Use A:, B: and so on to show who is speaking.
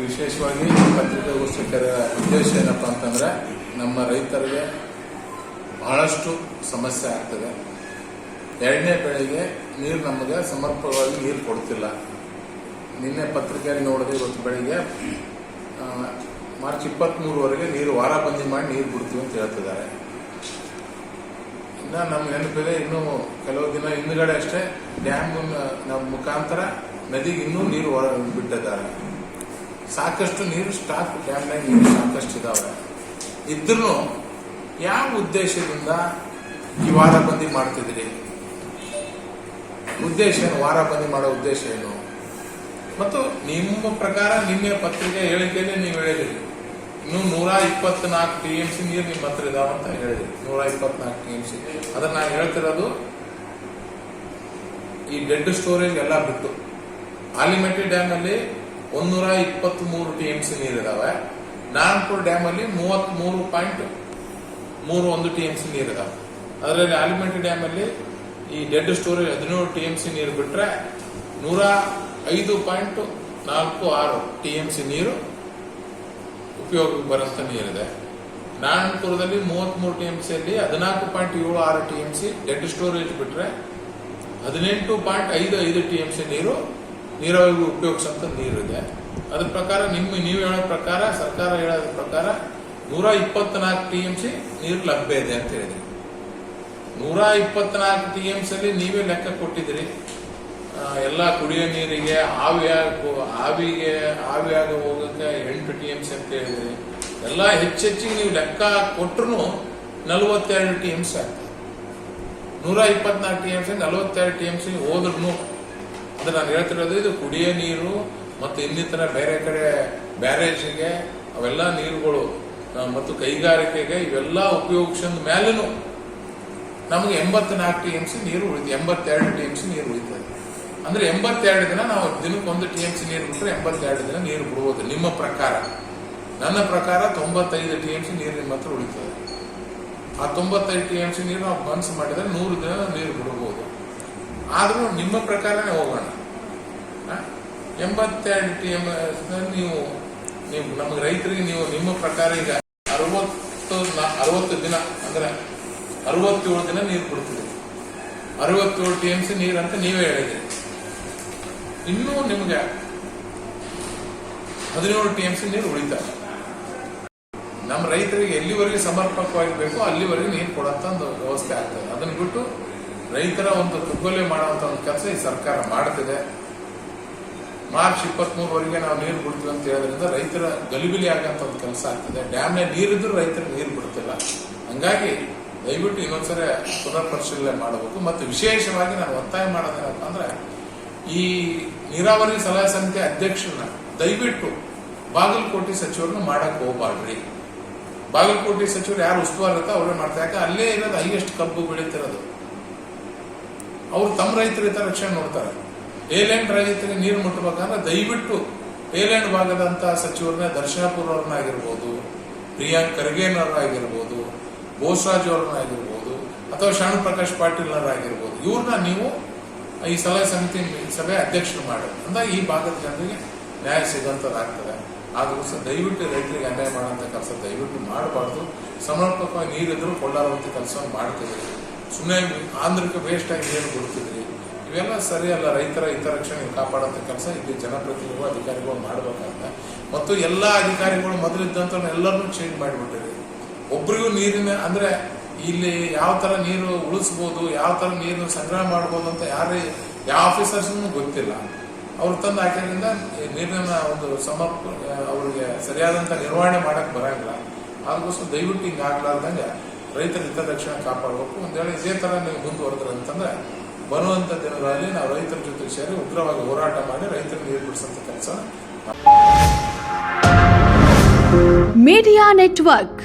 A: ವಿಶೇಷವಾಗಿ ಪತ್ರಿಕಾಗೋಷ್ಠಿ ಕರೆಯ ಉದ್ದೇಶ ಏನಪ್ಪ ಅಂತಂದ್ರೆ ನಮ್ಮ ರೈತರಿಗೆ ಬಹಳಷ್ಟು ಸಮಸ್ಯೆ ಆಗ್ತದೆ. ಎರಡನೇ ಬೆಳೆಗೆ ನೀರು ನಮಗೆ ಸಮರ್ಪಕವಾಗಿ ನೀರು ಕೊಡ್ತಿಲ್ಲ. ನಿನ್ನೆ ಪತ್ರಿಕೆಯಲ್ಲಿ ನೋಡಿದ್ರೆ ಇವತ್ತು ಬೆಳಿಗ್ಗೆ ಮಾರ್ಚ್ 23ವರೆಗೆ ನೀರು ವಾರಬಂದಿ ಮಾಡಿ ನೀರು ಬಿಡ್ತೀವಿ ಅಂತ ಹೇಳ್ತಿದ್ದಾರೆ. ಇನ್ನು ನಮ್ಮ ನೆನಪಿದೆ, ಇನ್ನೂ ಕೆಲವು ದಿನ ಹಿಂದ್ಗಡೆ ಅಷ್ಟೇ ಡ್ಯಾಮ್ ನಮ್ಮ ಮುಖಾಂತರ ನದಿಗೆ ಇನ್ನೂ ನೀರು ಬಿಟ್ಟಿದ್ದಾರೆ. ಸಾಕಷ್ಟು ನೀರು ಸ್ಟಾಕ್ ಡ್ಯಾಮ್ನಾಗ ನೀರು ಸಾಕಷ್ಟು ಇದಾವೆ. ಇದ್ರೂ ಯಾವ ಉದ್ದೇಶದಿಂದ ಈ ವಾರಬಂದಿ ಮಾಡ್ತಿದ್ರಿ? ಉದ್ದೇಶ ಏನು? ವಾರಬಂದಿ ಮಾಡೋ ಉದ್ದೇಶ ಏನು? ಮತ್ತು ನಿಮ್ಮ ಪ್ರಕಾರ ನಿನ್ನೆ ಪತ್ರಿಕೆ ಹೇಳಿಕೆಯಲ್ಲಿ ನೀವು ಹೇಳಿದ್ರಿ ಇನ್ನೂ 124 TMC ನೀರು ನಿಮ್ಮ ಹತ್ರ ಇದಾವಂತ ಹೇಳಿದ್ರಿ. 124 TMC. ಅದನ್ನ ನಾನು ಹೇಳ್ತಿರೋದು ಈ ಡೆಡ್ ಸ್ಟೋರೇಜ್ ಎಲ್ಲ ಬಿಟ್ಟು ಆಲಿಮೆಟ್ಟಿ ಡ್ಯಾಮ್ ಅಲ್ಲಿ 123 TMC ನೀರಿದಾವೆ. ನಾರಾಯಣಪುರ ಡ್ಯಾಮ್ ಅಲ್ಲಿ 33.31 TMC ನೀರಿದಾವೆ. ಅದರಲ್ಲಿ ಆಲಿಮೆಟ್ಟಿ ಡ್ಯಾಮ್ ಅಲ್ಲಿ ಈ ಡೆಡ್ ಸ್ಟೋರೇಜ್ 17 TMC ನೀರು ಬಿಟ್ರೆ 105.46 TMC ನೀರು ಉಪಯೋಗಕ್ಕೆ ಬರುವಂತ ನೀರಿದೆ. ನಾರಾಯಣಪುರದಲ್ಲಿ 33 TMC ಅಲ್ಲಿ 14.76 TMC ಡೆಡ್ ಸ್ಟೋರೇಜ್ ಬಿಟ್ರೆ 18.55 TMC ನೀರು ನೀರಾವರಿಗೆ ಉಪಯೋಗಿಸಂತ ನೀರಿದೆ. ಅದ್ರ ಪ್ರಕಾರ ನೀವು ಹೇಳೋ ಪ್ರಕಾರ, ಸರ್ಕಾರ ಹೇಳೋದ್ರ ಪ್ರಕಾರ 124 TMC ನೀರು ಲಭ್ಯ ಇದೆ ಅಂತ ಹೇಳಿದ್ರಿ. 124 TMC ಅಲ್ಲಿ ನೀವೇ ಲೆಕ್ಕ ಕೊಟ್ಟಿದ್ರಿ. ಎಲ್ಲ ಕುಡಿಯೋ ನೀರಿಗೆ ಆವಿಯಾಗ ಹೋಗಕ್ಕೆ 8 TMC ಅಂತ ಹೇಳಿದ್ರಿ. ಎಲ್ಲ ಹೆಚ್ಚೆಚ್ಚಿಗೆ ನೀವು ಲೆಕ್ಕ ಕೊಟ್ಟರು 42 TMC ಆಗ್ತದೆ. 124 TMC 42 TMC ಹೋದ್ರೂ ಅದು ನಾನು ಹೇಳ್ತಿರೋದು ಇದು ಕುಡಿಯೋ ನೀರು ಮತ್ತು ಇನ್ನಿತರ ಬೇರೆ ಕಡೆ ಬ್ಯಾರೇಜ್ಗೆ ಅವೆಲ್ಲ ನೀರುಗಳು ಮತ್ತು ಕೈಗಾರಿಕೆಗೆ ಇವೆಲ್ಲ ಉಪಯೋಗಿಸಿದ ಮೇಲೂ ನಮಗೆ 84 TMC ನೀರು ಉಳಿತು. 82 TMC ನೀರು ಉಳಿತದೆ. ಅಂದ್ರೆ 82 ದಿನ ನಾವು ದಿನಕ್ಕೊಂದು TMC ನೀರು ಬಿಟ್ಟರೆ 82 ದಿನ ನೀರು ಬಿಡುವುದು ನಿಮ್ಮ ಪ್ರಕಾರ. ನನ್ನ ಪ್ರಕಾರ 95 TMC ನೀರು ನಿಮ್ಮ ಹತ್ರ ಉಳಿತದೆ. ಆ 95 TMC ನೀರು ನಾವು ಮನಸ್ಸು ಮಾಡಿದ್ರೆ 100 ದಿನ ನೀರು ಬಿಡಬಹುದು. ಆದ್ರೂ ನಿಮ್ಮ ಪ್ರಕಾರನೇ ಹೋಗೋಣ. 82 TMC ನೀವು ನಮಗೆ ರೈತರಿಗೆ ನೀವು ನಿಮ್ಮ ಪ್ರಕಾರ ಈಗ 60 ದಿನ ಅಂದ್ರೆ 67 ದಿನ ನೀರು ಬಿಡ್ತೀವಿ. 67 TMC ನೀರು ಅಂತ ನೀವೇ ಹೇಳಿದ್ರಿ. ಇನ್ನೂ ನಿಮ್ಗೆ 17 TMC ನೀರು ಉಳಿತಾರೆ. ನಮ್ಮ ರೈತರಿಗೆ ಎಲ್ಲಿವರೆಗೆ ಸಮರ್ಪಕವಾಗಿ ಬೇಕೋ ಅಲ್ಲಿವರೆಗೆ ನೀರು ಕೊಡಂತ ಒಂದು ವ್ಯವಸ್ಥೆ ಆಗ್ತದೆ. ಅದನ್ನ ಬಿಟ್ಟು ರೈತರ ಒಂದು ತುಗ್ಗೊಲೆ ಮಾಡುವಂತ ಒಂದು ಕೆಲಸ ಈ ಸರ್ಕಾರ ಮಾಡ್ತಿದೆ. ಮಾರ್ಚ್ 23ವರೆಗೆ ನಾವು ನೀರು ಬಿಡ್ತೀವಿ ಅಂತ ಹೇಳೋದ್ರಿಂದ ರೈತರ ಗಲಿಬಿಲಿ ಆಗಂತ ಒಂದು ಕೆಲಸ ಆಗ್ತದೆ. ಡ್ಯಾಮ್ನ ನೀರಿದ್ರು ರೈತರಿಗೆ ನೀರು ಬಿಡ್ತಿಲ್ಲ. ಹಂಗಾಗಿ ದಯವಿಟ್ಟು ಇನ್ನೊಂದ್ಸರಿ ಪುನರ್ ಪರಿಶೀಲನೆ ಮಾಡಬೇಕು. ಮತ್ತು ವಿಶೇಷವಾಗಿ ನಾನು ಒತ್ತಾಯ ಮಾಡೋದೇನಪ್ಪ ಅಂದ್ರೆ ಈ ನೀರಾವರಿ ಸಲಹಾ ಸಮಿತಿ ಅಧ್ಯಕ್ಷರನ್ನ ದಯವಿಟ್ಟು ಬಾಗಲಕೋಟೆ ಸಚಿವರನ್ನ ಮಾಡಕ್ ಹೋಗ್ಬಾರ್ದ್ರಿ. ಬಾಗಲಕೋಟೆ ಸಚಿವರು ಯಾರು ಉಸ್ತುವಾರಿ ಇರ್ತಾ ಅವರೇ ಮಾಡ್ತಾರೆ. ಯಾಕೆ ಅಲ್ಲೇ ಇರೋದು ಹೈಯೆಸ್ಟ್ ಕಬ್ಬು ಬೆಳೀತಿರೋದು. ಅವ್ರು ತಮ್ಮ ರೈತರ ರಕ್ಷಣೆ ನೋಡ್ತಾರೆ. ಏಲ್ಯಾಂಡ್ ರೈತರಿಗೆ ನೀರು ಮುಟ್ಟಬೇಕಂದ್ರೆ ದಯವಿಟ್ಟು ಏಲ್ಯಾಂಡ್ ಭಾಗದಂತ ಸಚಿವರನ್ನ ದರ್ಶನಾಪುರ ಅವ್ರನ್ನಾಗಿರ್ಬೋದು, ಪ್ರಿಯಾಂಕ್ ಖರ್ಗೆನವರಾಗಿರ್ಬೋದು, ಬೋಸರಾಜ್ ಅವ್ರನ್ನಾಗಿರ್ಬೋದು, ಅಥವಾ ಶಾಣು ಪ್ರಕಾಶ್ ಪಾಟೀಲ್ನವರಾಗಿರ್ಬೋದು, ಇವ್ರನ್ನ ನೀವು ಈ ಸಲಹಾ ಸಮಿತಿ ಸಭೆ ಅಧ್ಯಕ್ಷರು ಮಾಡೋದು ಅಂದ್ರೆ ಈ ಭಾಗದ ಜನರಿಗೆ ನ್ಯಾಯ ಸಿಗುವಂತದ್ದಾಗ್ತದೆ. ಆದ್ರೂ ದಯವಿಟ್ಟು ರೈತರಿಗೆ ಅನ್ಯಾಯ ಮಾಡುವಂತ ಕೆಲಸ ದಯವಿಟ್ಟು ಮಾಡಬಾರ್ದು. ಸಮರ್ಪಕವಾಗಿ ನೀರಿದ್ರು ಕೊಳ್ಳಾರುವಂತ ಕೆಲಸವನ್ನು ಮಾಡ್ತಿದ್ರಿ. ಸುಮ್ಮನೆ ಆಂಧ್ರಕ್ಕೆ ವೇಸ್ಟ್ ಆಗಿ ನೀರು ಬಿಡ್ತಿದ್ರಿ. ಇವೆಲ್ಲ ಸರಿಯಲ್ಲ. ರೈತರ ಹಿತರಕ್ಷಣೆ ಕಾಪಾಡುವಂತ ಕೆಲಸ ಇಲ್ಲಿ ಜನಪ್ರತಿನಿಧಿಗಳು ಅಧಿಕಾರಿಗಳು ಮಾಡಬೇಕಾಗುತ್ತೆ. ಮತ್ತು ಎಲ್ಲಾ ಅಧಿಕಾರಿಗಳು ಮೊದಲಿದ್ದಂತ ಎಲ್ಲರನ್ನೂ ಚೇಂಜ್ ಮಾಡಿಬಿಟ್ಟಿರಿ. ಒಬ್ಬರಿಗೂ ನೀರಿನ ಅಂದ್ರೆ ಇಲ್ಲಿ ಯಾವ ತರ ನೀರು ಉಳಿಸಬಹುದು, ಯಾವ ತರ ನೀರು ಸಂಗ್ರಹ ಮಾಡಬಹುದು ಅಂತ ಯಾವ ಆಫೀಸರ್ಸ್ ಗೊತ್ತಿಲ್ಲ. ಅವ್ರು ತಂದು ಹಾಕಿದ್ರಿಂದ ನೀರಿನ ಒಂದು ಅವ್ರಿಗೆ ಸರಿಯಾದಂತ ನಿರ್ವಹಣೆ ಮಾಡಕ್ ಬರಂಗಿಲ್ಲ. ಅದಕ್ಕೋಸ್ಕರ ದಯವಿಟ್ಟು ಹಿಂಗ ಆಗ್ಲಾರ್ದಂಗೆ ರೈತರ ಹಿತರಕ್ಷಣೆ ಕಾಪಾಡಬೇಕು. ಒಂದ್ ವೇಳೆ ಇದೇ ತರ ನೀವು ಮುಂದುವರೆದ್ರೆ ಅಂತಂದ್ರೆ ಬರುವಂತ ದಿನಗಳಲ್ಲಿ ನಾವು ರೈತರ ಜೊತೆ ಸೇರಿ ಉಗ್ರವಾಗಿ ಹೋರಾಟ ಮಾಡಿ ರೈತರಿಗೆ ನೀರು ಬಿಡಿಸಂತ ಕೆಲಸ.
B: Media network